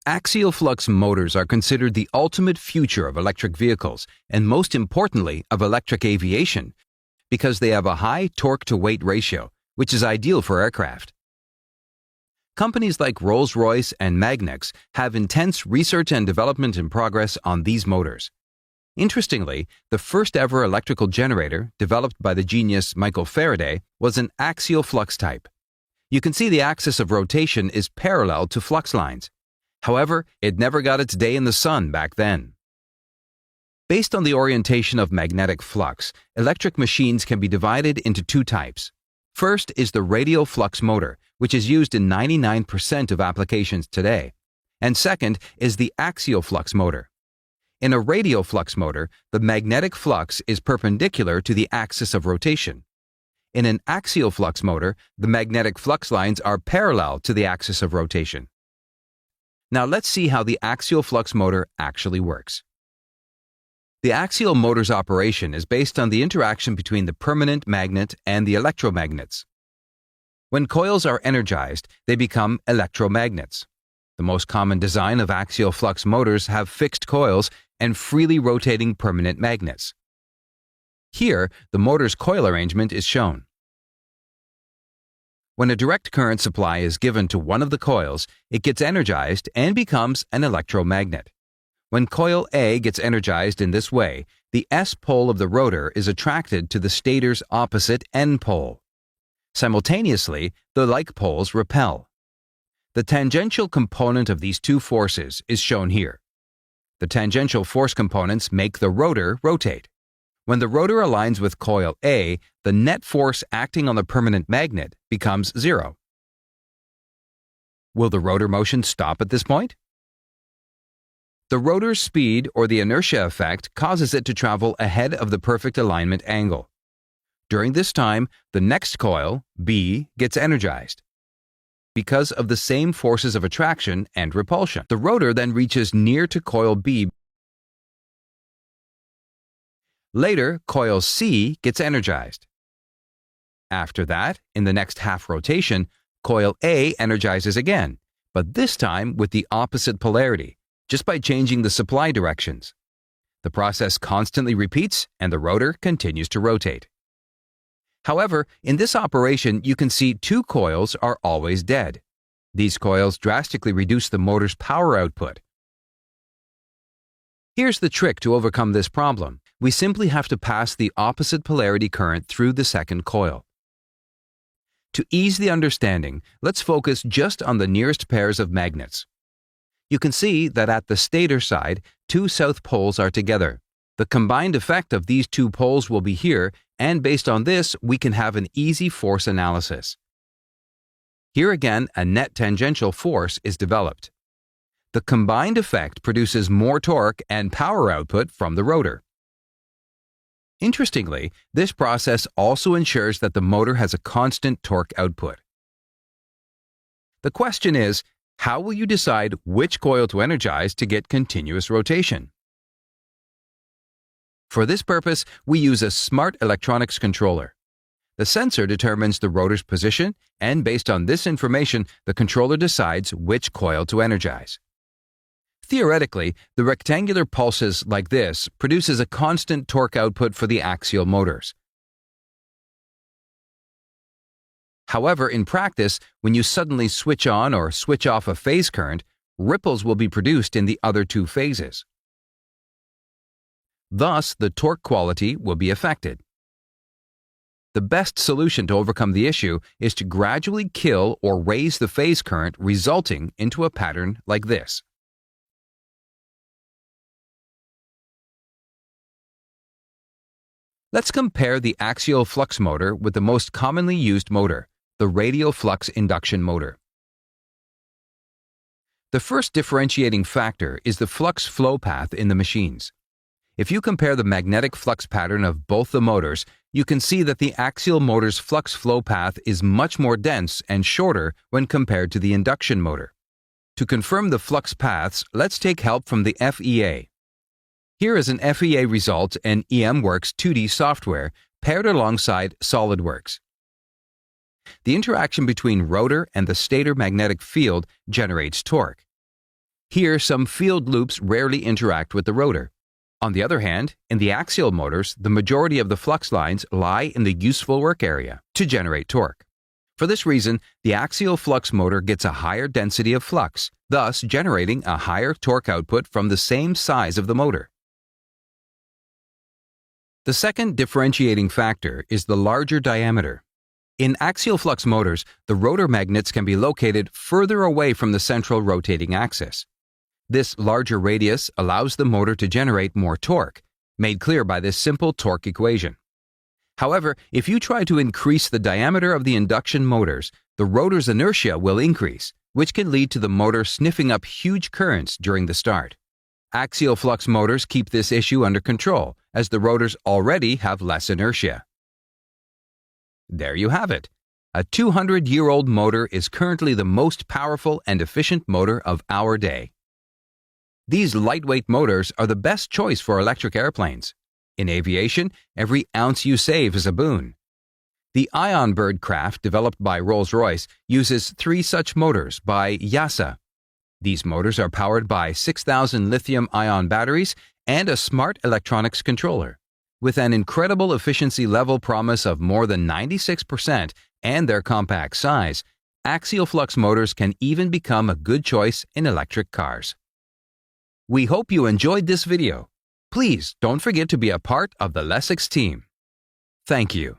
Axial flux motors are considered the ultimate future of electric vehicles and, most importantly, of electric aviation, because they have a high torque-to-weight ratio, which is ideal for aircraft. Companies like Rolls-Royce and Magnex have intense research and development in progress on these motors. Interestingly, the first ever electrical generator, developed by the genius Michael Faraday, was an axial flux type. You can see the axis of rotation is parallel to flux lines. However, it never got its day in the sun back then. Based on the orientation of magnetic flux, electric machines can be divided into two types. First is the radial flux motor, which is used in 99% of applications today. And second is the axial flux motor. In a radial flux motor, the magnetic flux is perpendicular to the axis of rotation. In an axial flux motor, the magnetic flux lines are parallel to the axis of rotation. Now let's see how the axial flux motor actually works. The axial motor's operation is based on the interaction between the permanent magnet and the electromagnets. When coils are energized, they become electromagnets. The most common design of axial flux motors have fixed coils and freely rotating permanent magnets. Here, the motor's coil arrangement is shown. When a direct current supply is given to one of the coils, it gets energized and becomes an electromagnet. When coil A gets energized in this way, the S pole of the rotor is attracted to the stator's opposite N pole. Simultaneously, the like poles repel. The tangential component of these two forces is shown here. The tangential force components make the rotor rotate. When the rotor aligns with coil A, the net force acting on the permanent magnet becomes zero. Will the rotor motion stop at this point? The rotor's speed or the inertia effect causes it to travel ahead of the perfect alignment angle. During this time, the next coil, B, gets energized. Because of the same forces of attraction and repulsion, the rotor then reaches near to coil B. Later, coil C gets energized. After that, in the next half rotation, coil A energizes again, but this time with the opposite polarity, just by changing the supply directions. The process constantly repeats and the rotor continues to rotate. However, in this operation, you can see two coils are always dead. These coils drastically reduce the motor's power output. Here's the trick to overcome this problem. We simply have to pass the opposite polarity current through the second coil. To ease the understanding, let's focus just on the nearest pairs of magnets. You can see that at the stator side, two south poles are together. The combined effect of these two poles will be here, and based on this, we can have an easy force analysis. Here again, a net tangential force is developed. The combined effect produces more torque and power output from the rotor. Interestingly, this process also ensures that the motor has a constant torque output. The question is, how will you decide which coil to energize to get continuous rotation? For this purpose, we use a smart electronics controller. The sensor determines the rotor's position, and based on this information, the controller decides which coil to energize. Theoretically, the rectangular pulses like this produces a constant torque output for the axial motors. However, in practice, when you suddenly switch on or switch off a phase current, ripples will be produced in the other two phases. Thus, the torque quality will be affected. The best solution to overcome the issue is to gradually kill or raise the phase current, resulting into a pattern like this. Let's compare the axial flux motor with the most commonly used motor, the radial flux induction motor. The first differentiating factor is the flux flow path in the machines. If you compare the magnetic flux pattern of both the motors, you can see that the axial motor's flux flow path is much more dense and shorter when compared to the induction motor. To confirm the flux paths, let's take help from the FEA. Here is an FEA result and EMWorks 2D software paired alongside SolidWorks. The interaction between rotor and the stator magnetic field generates torque. Here, some field loops rarely interact with the rotor. On the other hand, in the axial motors, the majority of the flux lines lie in the useful work area to generate torque. For this reason, the axial flux motor gets a higher density of flux, thus generating a higher torque output from the same size of the motor. The second differentiating factor is the larger diameter. In axial flux motors, the rotor magnets can be located further away from the central rotating axis. This larger radius allows the motor to generate more torque, made clear by this simple torque equation. However, if you try to increase the diameter of the induction motors, the rotor's inertia will increase, which can lead to the motor sniffing up huge currents during the start. Axial flux motors keep this issue under control, as the rotors already have less inertia. There you have it. A 200-year-old motor is currently the most powerful and efficient motor of our day. These lightweight motors are the best choice for electric airplanes. In aviation, every ounce you save is a boon. The Ion Bird craft developed by Rolls-Royce uses 3 such motors by YASA. These motors are powered by 6,000 lithium-ion batteries and a smart electronics controller. With an incredible efficiency level promise of more than 96% and their compact size, axial flux motors can even become a good choice in electric cars. We hope you enjoyed this video. Please don't forget to be a part of the Lessix team. Thank you.